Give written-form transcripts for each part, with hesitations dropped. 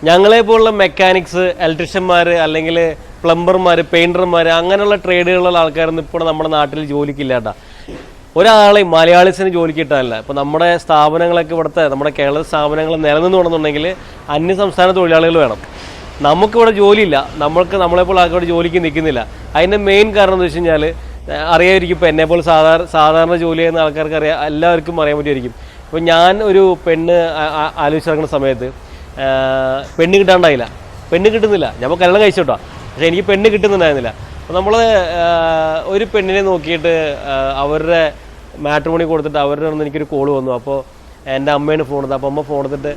ഞങ്ങളെപ്പോലുള്ള മെക്കാനിക്സ്, ഇലക്ട്രീഷ്യന്മാർ, അല്ലെങ്കിൽ പ്ലംബർമാർ, പെയിൻറ്റർമാർ, അങ്ങനെയുള്ള ട്രേഡുകളുള്ള ആൾക്കാരൊന്നും ഇപ്പോൾ നമ്മുടെ നാട്ടിൽ ജോലിക്കില്ല കേട്ടോ. ഒരാളെ മലയാളീസിന് ജോലിക്ക് കിട്ടാനില്ല. ഇപ്പോൾ നമ്മുടെ സ്ഥാപനങ്ങളൊക്കെ ഇവിടുത്തെ നമ്മുടെ കേരള സ്ഥാപനങ്ങൾ നിലനിന്ന് തുടങ്ങുന്നുണ്ടെങ്കിൽ അന്യ സംസ്ഥാന തൊഴിലാളികൾ വേണം. നമുക്കിവിടെ ജോലിയില്ല, നമ്മളെപ്പോൾ ആൾക്കാർ ജോലിക്ക് നിൽക്കുന്നില്ല. അതിൻ്റെ മെയിൻ കാരണം എന്ന് വെച്ച് കഴിഞ്ഞാൽ അറിയാമായിരിക്കും. ഇപ്പോൾ എന്നെപ്പോൾ സാധാരണ ജോലി ചെയ്യുന്ന ആൾക്കാർക്ക് എല്ലാവർക്കും അറിയാൻ പറ്റുമായിരിക്കും. ഇപ്പോൾ ഞാൻ ഒരു പെണ്ണ് ആലോചിച്ചിറങ്ങുന്ന സമയത്ത് പെണ്ണ് കിട്ടാണ്ടായില്ല, പെണ്ണ് കിട്ടുന്നില്ല. ഞാൻ കല്യാണം കഴിച്ചോട്ടോ, പക്ഷേ എനിക്ക് പെണ്ണ് കിട്ടുന്നുണ്ടായിരുന്നില്ല. അപ്പോൾ നമ്മൾ ഒരു പെണ്ണിനെ നോക്കിയിട്ട് അവരുടെ മാട്രിമോണി കൊടുത്തിട്ട് അവരുടെ നിന്ന് എനിക്കൊരു കോൾ വന്നു. അപ്പോൾ എൻ്റെ അമ്മേനെ ഫോൺ എടുത്തത്. അപ്പോൾ അമ്മ ഫോൺ എടുത്തിട്ട്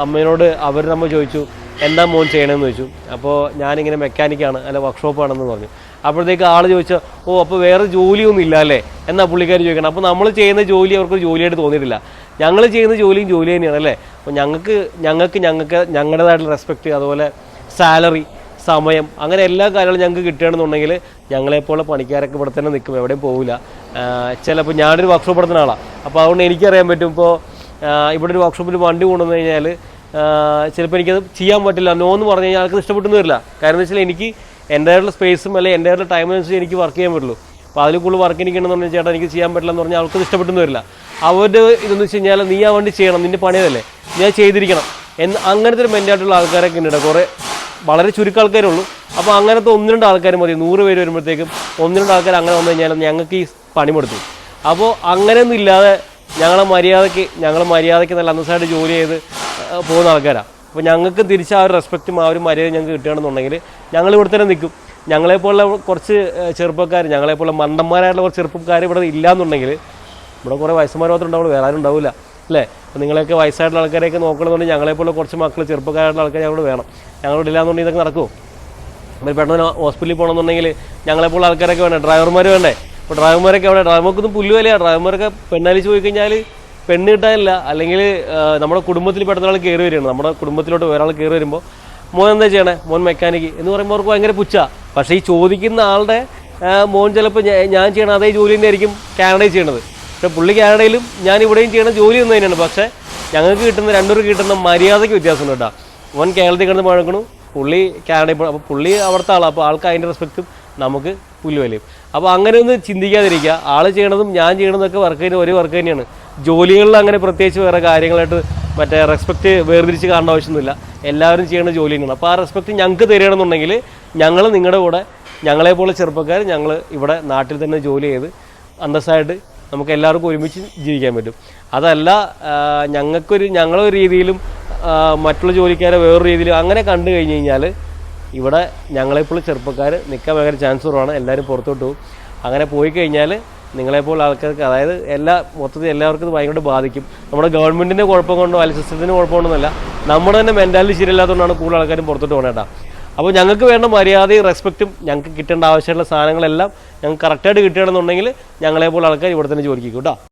അമ്മേനോട് നമ്മ ചോദിച്ചു എന്താ മോൻ ചെയ്യണമെന്ന് ചോദിച്ചു. അപ്പോൾ ഞാനിങ്ങനെ മെക്കാനിക്കാണ്, അല്ല വർക്ക്ഷോപ്പാണെന്ന് പറഞ്ഞു. അപ്പോഴത്തേക്ക് ആൾ ചോദിച്ചാൽ അപ്പോൾ വേറെ ജോലിയൊന്നും ഇല്ല അല്ലേ എന്നാ പുള്ളിക്കാർ ചോദിക്കണം. അപ്പോൾ നമ്മൾ ചെയ്യുന്ന ജോലി അവർക്ക് ജോലിയായിട്ട് തോന്നിയിട്ടില്ല. ഞങ്ങൾ ചെയ്യുന്ന ജോലിയും ജോലി തന്നെയാണ് അല്ലേ. അപ്പോൾ ഞങ്ങൾക്ക് ഞങ്ങളുടേതായിട്ടുള്ള റെസ്പെക്റ്റ്, അതുപോലെ സാലറി, സമയം, അങ്ങനെ എല്ലാ കാര്യങ്ങളും ഞങ്ങൾക്ക് കിട്ടുകയാണെന്നുണ്ടെങ്കിൽ ഞങ്ങളെപ്പോലെ പണിക്കാരൊക്കെ ഇവിടെ തന്നെ നിൽക്കും, എവിടെയും പോകില്ല. ചിലപ്പോൾ ഞാനൊരു വർക്ക്ഷോപ്പ് നടത്തുന്ന ആളാണ്. അപ്പോൾ അതുകൊണ്ട് എനിക്കറിയാൻ പറ്റും. ഇപ്പോൾ ഇവിടെ ഒരു വർക്ക്ഷോപ്പിൽ വണ്ടി കൊണ്ടുവന്നു കഴിഞ്ഞാൽ ചിലപ്പോൾ എനിക്കത് ചെയ്യാൻ പറ്റില്ല, നോ എന്ന് പറഞ്ഞു കഴിഞ്ഞാൽ ആൾക്ക് ഇഷ്ടപ്പെട്ടെന്ന് വരില്ല. കാരണം എന്ന് വെച്ചാൽ എനിക്ക് എൻ്റെതായിട്ടുള്ള സ്പേസും അല്ലെങ്കിൽ എൻ്റെതായിട്ടുള്ള ടൈമിനനുസരിച്ച് എനിക്ക് വർക്ക് ചെയ്യാൻ പറ്റുള്ളൂ. അപ്പോൾ അതിൽ കൂടുതൽ വർക്ക് എനിക്കുണ്ടെന്ന് പറഞ്ഞാൽ ചേട്ടാ എനിക്ക് ചെയ്യാൻ പറ്റില്ല എന്ന് പറഞ്ഞാൽ അവർക്ക് ഇഷ്ടപ്പെട്ടെന്ന് വരില്ല. അവരുടെ ഇതെന്ന് വെച്ച് കഴിഞ്ഞാൽ നീ ആ വണ്ടി ചെയ്യണം, നിൻ്റെ പണിയതല്ലേ, ഞാൻ ചെയ്തിരിക്കണം അങ്ങനത്തെ ഒരു മെൻ്റായിട്ടുള്ള ആൾക്കാരൊക്കെ ഉണ്ട്. കുറേ വളരെ ചുരുക്കം ആൾക്കാരുള്ളൂ. അപ്പോൾ അങ്ങനത്തെ 1-2 ആൾക്കാർ മതി. 100 പേര് വരുമ്പോഴത്തേക്കും 1-2 ആൾക്കാർ അങ്ങനെ വന്നു കഴിഞ്ഞാൽ ഞങ്ങൾക്ക് ഈ പണിമെടുത്തു. അപ്പോൾ അങ്ങനെയൊന്നും ഇല്ലാതെ ഞങ്ങൾ മര്യാദയ്ക്ക് നല്ല അന്തസ്സായിട്ട് ജോലി ചെയ്ത് പോകുന്ന ആൾക്കാരാണ്. അപ്പോൾ ഞങ്ങൾക്ക് തിരിച്ച് ആ ഒരു റെസ്പെക്റ്റും ആ ഒരു മര്യാദ ഞങ്ങൾക്ക് കിട്ടുകയാണെന്നുണ്ടെങ്കിൽ ഞങ്ങൾ ഇവിടെ തന്നെ നിൽക്കും. ഞങ്ങളെപ്പോലുള്ള കുറച്ച് ചെറുപ്പക്കാർ, ഞങ്ങളെപ്പോലുള്ള മണ്ടന്മാരായിട്ടുള്ള കുറച്ച് ചെറുപ്പക്കാർ ഇവിടെ ഇല്ലയെന്നുണ്ടെങ്കിൽ ഇവിടെ കുറേ വയസ്സന്മാർ മാത്രമേ ഉണ്ടാവുള്ളൂ, വേറെ ആരും ഉണ്ടാവില്ല അല്ലേ. അപ്പോൾ നിങ്ങളെയൊക്കെ വയസ്സായിട്ടുള്ള ആൾക്കാരെയൊക്കെ നോക്കണമെന്നുണ്ടെങ്കിൽ ഞങ്ങളെപ്പോലെ കുറച്ച് മക്കൾ, ചെറുപ്പക്കാരായിട്ടുള്ള ആൾക്കാർ ഞങ്ങൾ വേണം. ഞങ്ങളിവിടെ ഇല്ലാന്നുണ്ടെങ്കിൽ ഇതൊക്കെ നടക്കുമോ? അപ്പോൾ പെട്ടെന്ന് ഹോസ്പിറ്റലിൽ പോകണമെന്നുണ്ടെങ്കിൽ ഞങ്ങളെപ്പോലുള്ള ആൾക്കാരൊക്കെ വേണ്ടേ, ഡ്രൈവർമാർ വേണ്ടേ. അപ്പോൾ ഡ്രൈവർമാരൊക്കെ അവിടെ, ഡ്രൈവർമാർക്കൊന്നും പുല്ല് വിലയാണ്. ഡ്രൈവർമാരൊക്കെ പെണ്ണലിച്ച് പോയി കഴിഞ്ഞാൽ പെണ്ണ് കിട്ടാനില്ല. അല്ലെങ്കിൽ നമ്മുടെ കുടുംബത്തിൽ പെട്ടെന്ന് ആൾ കയറി വരികയാണ്. നമ്മുടെ കുടുംബത്തിലോട്ട് ഒരാൾ കയറി വരുമ്പോൾ മോൻ എന്താ ചെയ്യണേ, മോൻ മെക്കാനിക്ക് എന്ന് പറയുമ്പോൾ അവർക്ക് ഭയങ്കര പുച്ഛ. പക്ഷേ ഈ ചോദിക്കുന്ന ആളുടെ മോൻ ചിലപ്പോൾ ഞാൻ ചെയ്യണം അതേ ജോലി തന്നെയായിരിക്കും കാനഡയിൽ ചെയ്യണത്. പക്ഷേ പുള്ളി കാനഡയിലും ഞാൻ ഇവിടെയും ചെയ്യണ ജോലി ഒന്ന് തന്നെയാണ്. പക്ഷേ ഞങ്ങൾക്ക് കിട്ടുന്ന രണ്ടുപേർക്ക് കിട്ടുന്ന മര്യാദയ്ക്ക് വ്യത്യാസമുണ്ട് കേട്ടോ. മോൻ കേരളത്തിൽ കിടന്ന് പഴക്കണു, പുള്ളി കാനഡയിൽ. അപ്പോൾ പുള്ളി അവിടുത്തെ ആളാണ്. അപ്പോൾ ആൾക്ക് അതിൻ്റെ റെസ്പെക്റ്റും നമുക്ക് പുല്ലുവിലയും. അപ്പോൾ അങ്ങനെ ഒന്ന് ചിന്തിക്കാതിരിക്കുക. ആൾ ചെയ്യണതും ഞാൻ ചെയ്യണതൊക്കെ ഒരേ വർക്ക് തന്നെയാണ്. ജോലികളിൽ അങ്ങനെ പ്രത്യേകിച്ച് വേറെ കാര്യങ്ങളായിട്ട് മറ്റേ റെസ്പെക്റ്റ് വേർതിരിച്ച് കാണേണ്ട ആവശ്യമൊന്നുമില്ല. എല്ലാവരും ചെയ്യേണ്ട ജോലി തന്നെയാണ്. അപ്പോൾ ആ റെസ്പെക്റ്റ് ഞങ്ങൾക്ക് തരികയാണെന്നുണ്ടെങ്കിൽ ഞങ്ങൾ നിങ്ങളുടെ കൂടെ, ഞങ്ങളെപ്പോലെ ചെറുപ്പക്കാർ, ഞങ്ങൾ ഇവിടെ നാട്ടിൽ തന്നെ ജോലി ചെയ്ത് അന്തസ്സായിട്ട് നമുക്ക് എല്ലാവർക്കും ഒരുമിച്ച് ജീവിക്കാൻ പറ്റും. അതല്ല ഞങ്ങളൊരു രീതിയിലും മറ്റുള്ള ജോലിക്കാരെ വേറൊരു രീതിയിലും അങ്ങനെ കണ്ടു കഴിഞ്ഞ് കഴിഞ്ഞാൽ ഇവിടെ ഞങ്ങളെപ്പോഴും ചെറുപ്പക്കാർ നിൽക്കാൻ ഭയങ്കര ചാൻസ് കുറവാണ്. എല്ലാവരും പുറത്തോട്ട് പോകും. അങ്ങനെ പോയി കഴിഞ്ഞാൽ നിങ്ങളെപ്പോൾ ആൾക്കാർക്ക്, അതായത് മൊത്തത്തിൽ എല്ലാവർക്കും ഇത് ഭയങ്കര ബാധിക്കും. നമ്മുടെ ഗവൺമെൻറ്റിൻ്റെ കുഴപ്പം കൊണ്ടോ അല്ലെങ്കിൽ സിസ്റ്റത്തിൻ്റെ കുഴപ്പമൊന്നുമല്ല, നമ്മുടെ തന്നെ മെൻറ്റാലിറ്റി ശരിയല്ലാത്തതുകൊണ്ടാണ് കൂടുതൽ ആൾക്കാരും പുറത്തോട്ട് പോകണേട്ടാ. അപ്പോൾ ഞങ്ങൾക്ക് വേണ്ട മര്യാദയും റെസ്പെക്റ്റും ഞങ്ങൾക്ക് കിട്ടേണ്ട ആവശ്യമുള്ള സാധനങ്ങളെല്ലാം ഞങ്ങൾക്ക് കറക്റ്റായിട്ട് കിട്ടുകയാണെന്നുണ്ടെങ്കിൽ ഞങ്ങളെപ്പോൾ ആൾക്കാർ ഇവിടെ തന്നെ ജോലിക്ക് കേട്ടോ.